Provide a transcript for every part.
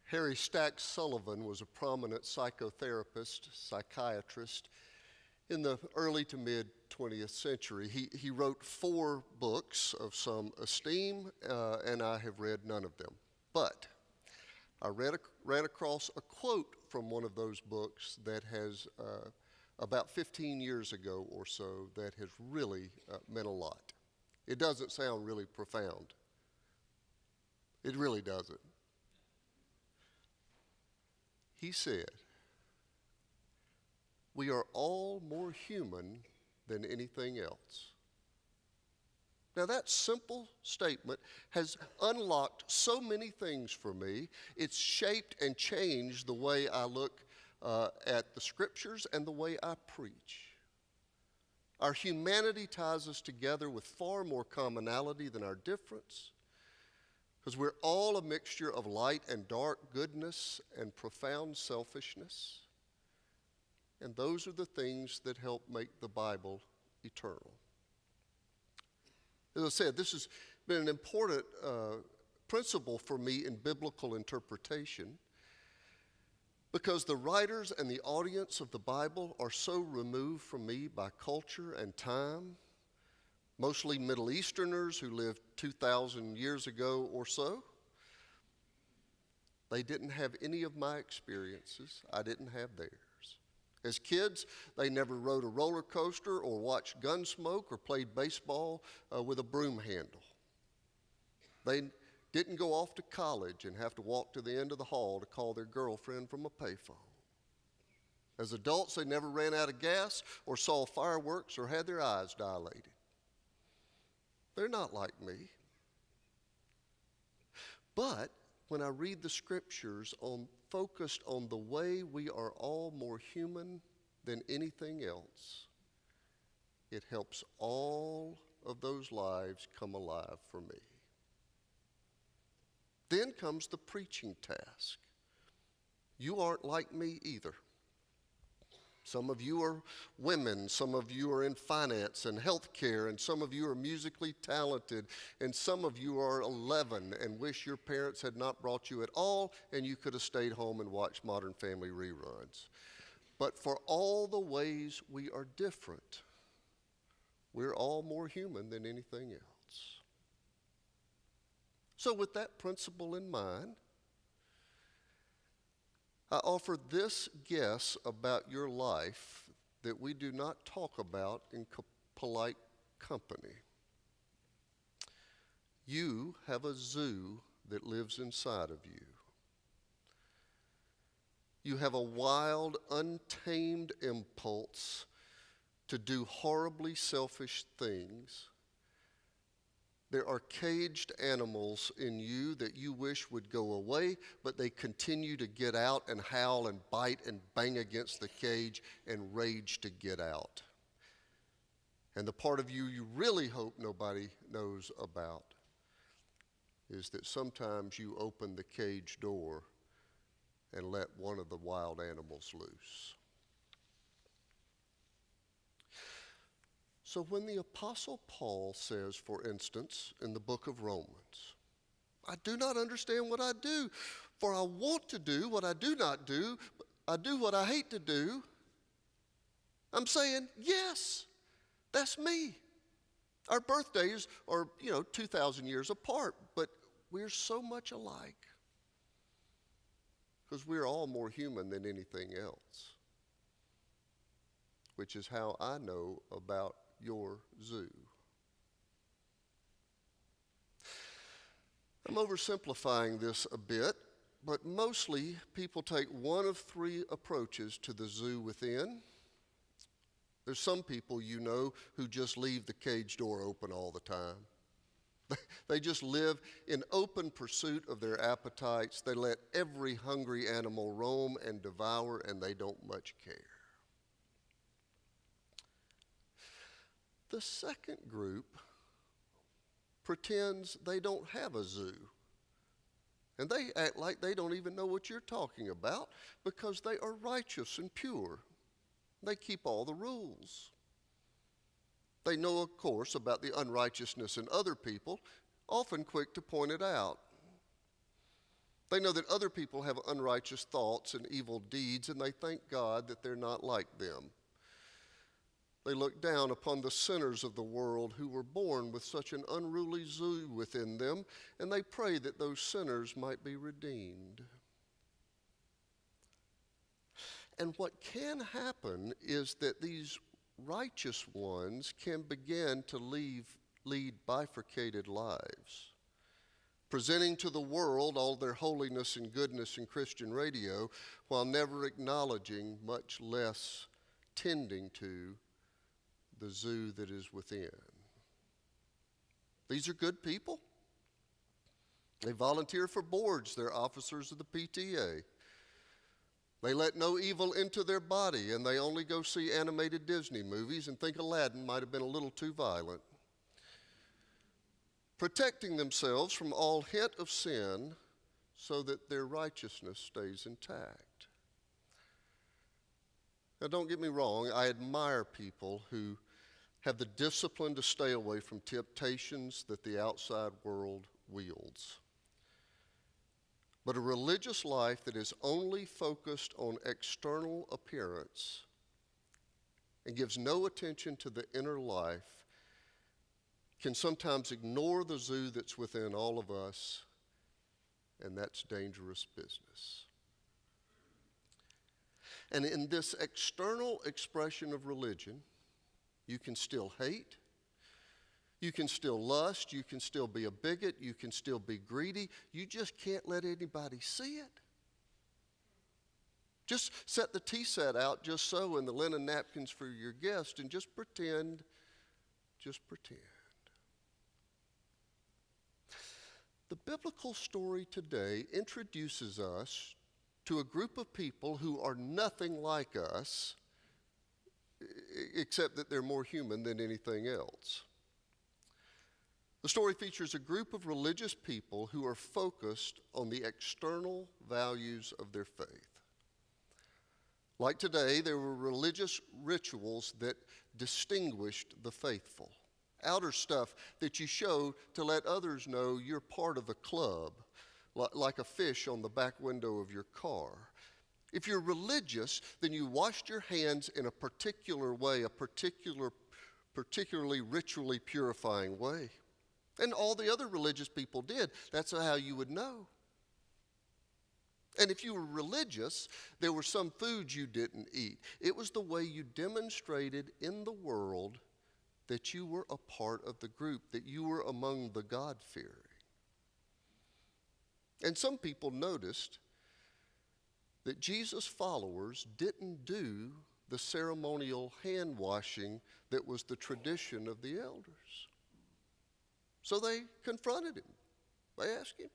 Harry Stack Sullivan was a prominent psychotherapist, psychiatrist in the early to mid 20th century. He wrote 4 books of some esteem, and I have read none of them. But I ran across a quote from one of those books that has, about 15 years ago or so, that has really meant a lot. It doesn't sound really profound. It really doesn't. He said, "We are all more human than anything else." Now that simple statement has unlocked so many things for me. It's shaped and changed the way I look at the scriptures and the way I preach. Our humanity ties us together with far more commonality than our difference, because we're all a mixture of light and dark, goodness and profound selfishness. And those are the things that help make the Bible eternal. As I said, this has been an important principle for me in biblical interpretation, because the writers and the audience of the Bible are so removed from me by culture and time, mostly Middle Easterners who lived 2,000 years ago or so. They didn't have any of my experiences. I didn't have theirs. As kids, they never rode a roller coaster or watched Gunsmoke or played baseball with a broom handle. They didn't go off to college and have to walk to the end of the hall to call their girlfriend from a payphone. As adults, they never ran out of gas or saw fireworks or had their eyes dilated. They're not like me. But when I read the scriptures focused on the way we are all more human than anything else, it helps all of those lives come alive for me. Then comes the preaching task. You aren't like me either. Some of you are women, some of you are in finance and healthcare, and some of you are musically talented, and some of you are 11 and wish your parents had not brought you at all, and you could have stayed home and watched Modern Family reruns. But for all the ways we are different, we're all more human than anything else. So with that principle in mind, I offer this guess about your life that we do not talk about in polite company. You have a zoo that lives inside of you. You have a wild, untamed impulse to do horribly selfish things. There are caged animals in you that you wish would go away, but they continue to get out and howl and bite and bang against the cage and rage to get out. And the part of you you really hope nobody knows about is that sometimes you open the cage door and let one of the wild animals loose. So when the Apostle Paul says, for instance, in the book of Romans, "I do not understand what I do, for I want to do what I do not do, but I do what I hate to do," I'm saying, yes, that's me. Our birthdays are, 2,000 years apart, but we're so much alike because we're all more human than anything else, which is how I know about your zoo. I'm oversimplifying this a bit, but mostly people take one of 3 approaches to the zoo within. There's some people who just leave the cage door open all the time. They just live in open pursuit of their appetites. They let every hungry animal roam and devour, and they don't much care. The second group pretends they don't have a zoo. And they act like they don't even know what you're talking about because they are righteous and pure. They keep all the rules. They know, of course, about the unrighteousness in other people, often quick to point it out. They know that other people have unrighteous thoughts and evil deeds, and they thank God that they're not like them. They look down upon the sinners of the world who were born with such an unruly zoo within them, and they pray that those sinners might be redeemed. And what can happen is that these righteous ones can begin to lead bifurcated lives, presenting to the world all their holiness and goodness in Christian radio while never acknowledging, much less tending to, the zoo that is within. These are good people. They volunteer for boards. They're officers of the PTA. They let no evil into their body, and they only go see animated Disney movies and think Aladdin might have been a little too violent. Protecting themselves from all hint of sin so that their righteousness stays intact. Now, don't get me wrong, I admire people who have the discipline to stay away from temptations that the outside world wields. But a religious life that is only focused on external appearance and gives no attention to the inner life can sometimes ignore the zoo that's within all of us, and that's dangerous business. And in this external expression of religion, you can still hate, you can still lust, you can still be a bigot, you can still be greedy. You just can't let anybody see it. Just set the tea set out just so and the linen napkins for your guest and just pretend. The biblical story today introduces us to a group of people who are nothing like us, except that they're more human than anything else. The story features a group of religious people who are focused on the external values of their faith. Like today, there were religious rituals that distinguished the faithful. Outer stuff that you show to let others know you're part of a club, like a fish on the back window of your car. If you're religious, then you washed your hands in a particular way, a particularly ritually purifying way. And all the other religious people did. That's how you would know. And if you were religious, there were some foods you didn't eat. It was the way you demonstrated in the world that you were a part of the group, that you were among the God-fearing. And some people noticed that Jesus' followers didn't do the ceremonial hand washing that was the tradition of the elders. So they confronted him. They asked him,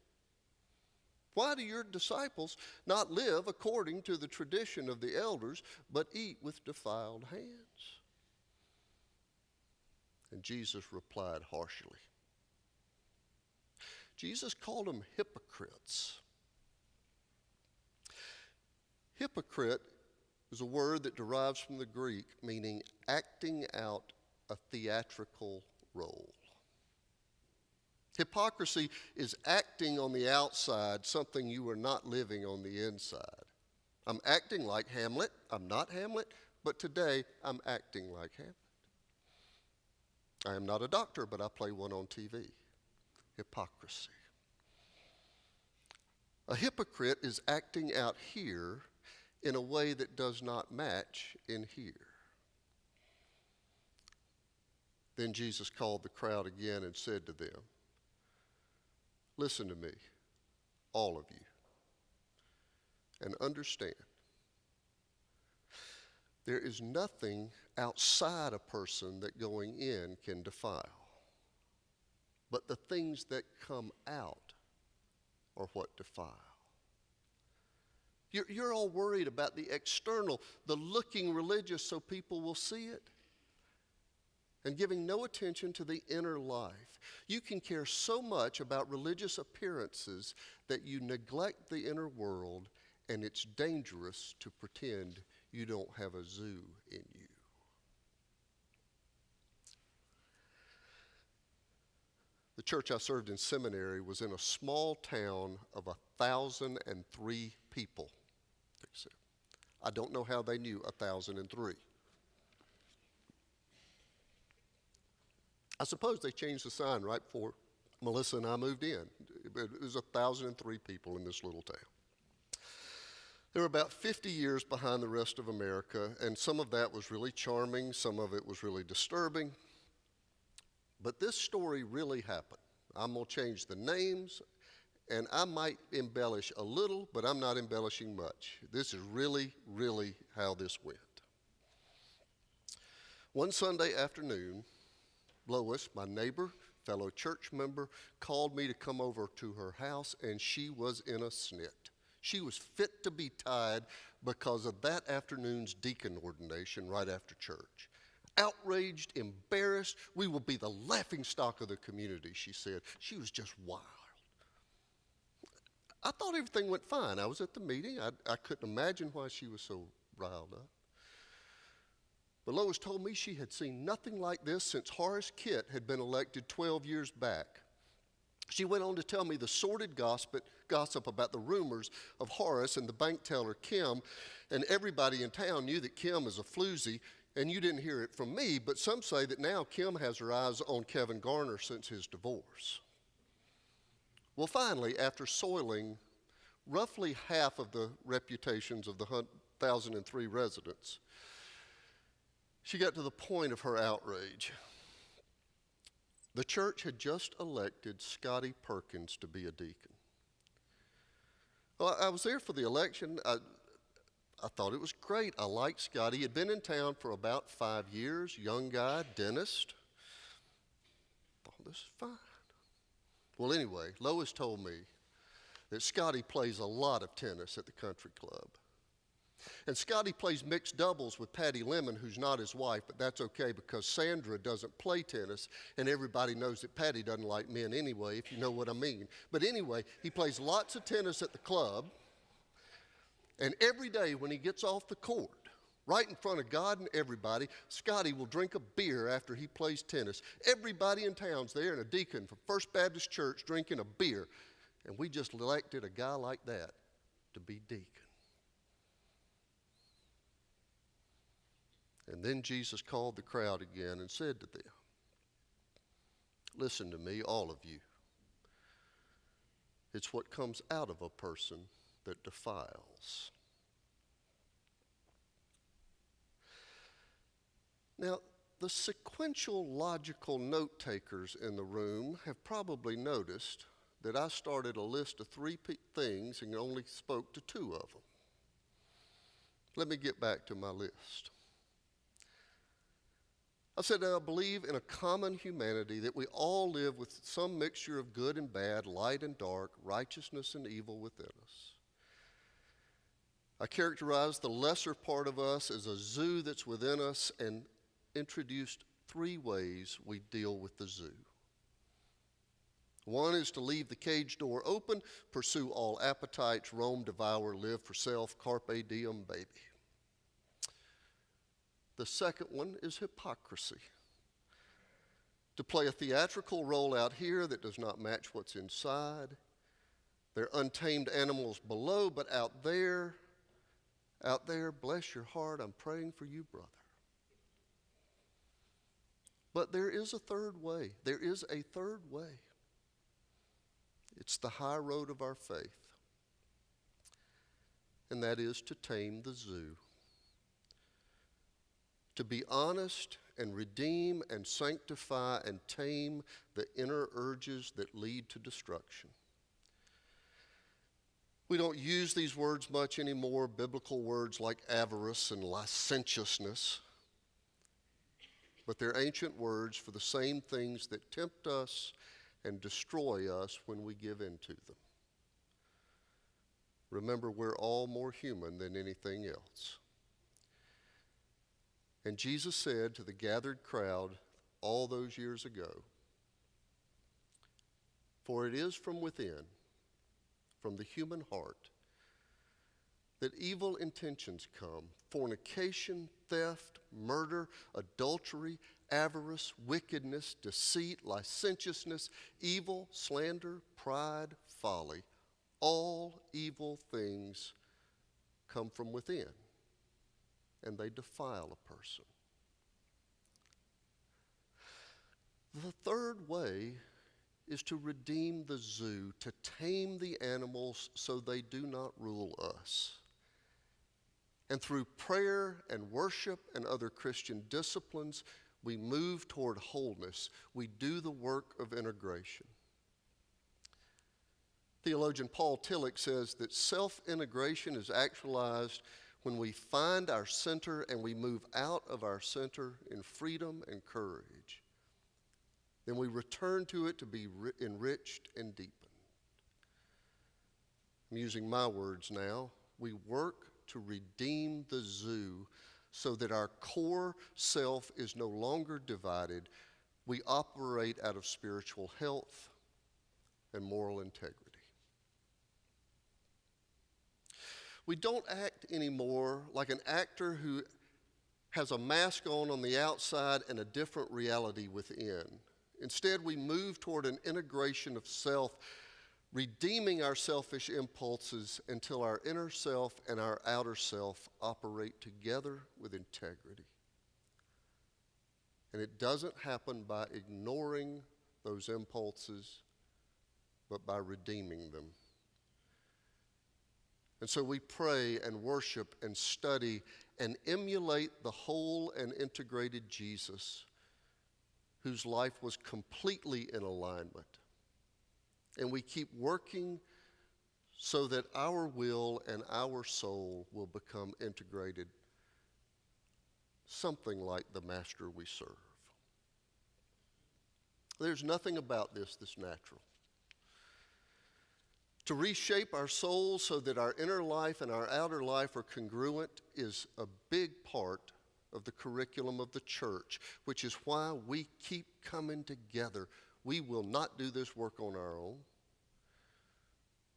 "Why do your disciples not live according to the tradition of the elders, but eat with defiled hands?" And Jesus replied harshly. Jesus called them hypocrites. Hypocrite is a word that derives from the Greek meaning acting out a theatrical role. Hypocrisy is acting on the outside something you are not living on the inside. I'm acting like Hamlet. I'm not Hamlet, but today I'm acting like Hamlet. I am not a doctor, but I play one on TV. Hypocrisy. A hypocrite is acting out here in a way that does not match in here. Then Jesus called the crowd again and said to them, "Listen to me, all of you, and understand. There is nothing outside a person that going in can defile, but the things that come out are what defile." You're all worried about the external, the looking religious so people will see it, and giving no attention to the inner life. You can care so much about religious appearances that you neglect the inner world, and it's dangerous to pretend you don't have a zoo in you. The church I served in seminary was in a small town of 1,003 people. They said. I don't know how they knew 1,003. I suppose they changed the sign right before Melissa and I moved in. It was 1,003 people in this little town. They were about 50 years behind the rest of America, and some of that was really charming, some of it was really disturbing. But this story really happened. I'm going to change the names, and I might embellish a little, but I'm not embellishing much. This is really, really how this went. One Sunday afternoon, Lois, my neighbor, fellow church member, called me to come over to her house, and she was in a snit. She was fit to be tied because of that afternoon's deacon ordination right after church. Outraged, embarrassed, we will be the laughingstock of the community, she said. She was just wild. I thought everything went fine. I was at the meeting. I couldn't imagine why she was so riled up. But Lois told me she had seen nothing like this since Horace Kitt had been elected 12 years back. She went on to tell me the sordid gossip about the rumors of Horace and the bank teller Kim, and everybody in town knew that Kim is a floozy, and you didn't hear it from me, but some say that now Kim has her eyes on Kevin Garner since his divorce. Well, finally, after soiling roughly half of the reputations of the 1,003 residents, she got to the point of her outrage. The church had just elected Scotty Perkins to be a deacon. Well, I was there for the election. I thought it was great. I liked Scotty. He had been in town for about 5 years, young guy, dentist. Thought this is fine. Well, anyway, Lois told me that Scotty plays a lot of tennis at the country club. And Scotty plays mixed doubles with Patty Lemon, who's not his wife, but that's okay because Sandra doesn't play tennis, and everybody knows that Patty doesn't like men anyway, if you know what I mean. But anyway, he plays lots of tennis at the club, and every day when he gets off the court, right in front of God and everybody, Scotty will drink a beer after he plays tennis. Everybody in town's there, and a deacon from First Baptist Church drinking a beer, and we just elected a guy like that to be deacon. And then Jesus called the crowd again and said to them, "Listen to me, all of you. It's what comes out of a person that defiles." Now, the sequential logical note takers in the room have probably noticed that I started a list of 3 things and only spoke to 2 of them. Let me get back to my list. I said that I believe in a common humanity, that we all live with some mixture of good and bad, light and dark, righteousness and evil within us. I characterize the lesser part of us as a zoo that's within us and introduced 3 ways we deal with the zoo. One is to leave the cage door open, pursue all appetites, roam, devour, live for self, carpe diem, baby. The second one is hypocrisy. To play a theatrical role out here that does not match what's inside. They're untamed animals below, but out there, bless your heart, I'm praying for you, brother. But there is a third way. There is a third way. It's the high road of our faith. And that is to tame the zoo. To be honest and redeem and sanctify and tame the inner urges that lead to destruction. We don't use these words much anymore, biblical words like avarice and licentiousness, but they're ancient words for the same things that tempt us and destroy us when we give in to them. Remember, we're all more human than anything else. And Jesus said to the gathered crowd all those years ago, "For it is from within, from the human heart, that evil intentions come: fornication, theft, murder, adultery, avarice, wickedness, deceit, licentiousness, evil, slander, pride, folly. All evil things come from within, and they defile a person. The third way is to redeem the zoo, to tame the animals so they do not rule us. And through prayer and worship and other Christian disciplines, we move toward wholeness. We do the work of integration. Theologian Paul Tillich says that self-integration is actualized when we find our center and we move out of our center in freedom and courage. Then we return to it to be enriched and deepened. I'm using my words now. We work to redeem the zoo so that our core self is no longer divided. We operate out of spiritual health and moral integrity. We don't act anymore like an actor who has a mask on the outside and a different reality within. Instead, we move toward an integration of self, redeeming our selfish impulses until our inner self and our outer self operate together with integrity. And it doesn't happen by ignoring those impulses, but by redeeming them. And so we pray and worship and study and emulate the whole and integrated Jesus, whose life was completely in alignment. And we keep working so that our will and our soul will become integrated, something like the master we serve. There's nothing about this that's natural. To reshape our souls so that our inner life and our outer life are congruent is a big part of the curriculum of the church, which is why we keep coming together. We will not do this work on our own.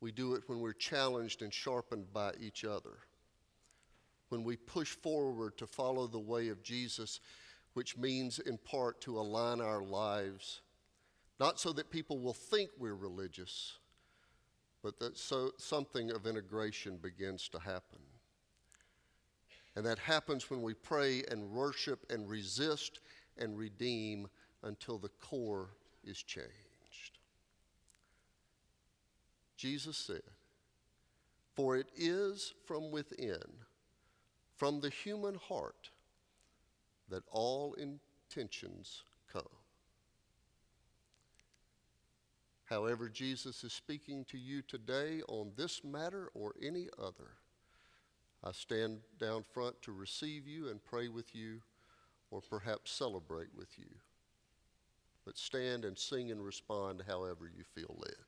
We do it when we're challenged and sharpened by each other, when we push forward to follow the way of Jesus, which means in part to align our lives, not so that people will think we're religious, but that so something of integration begins to happen. And that happens when we pray and worship and resist and redeem until the core is changed. Jesus said, "For it is from within, from the human heart, that all intentions come." However Jesus is speaking to you today on this matter or any other, I stand down front to receive you and pray with you, or perhaps celebrate with you. But stand and sing and respond however you feel led.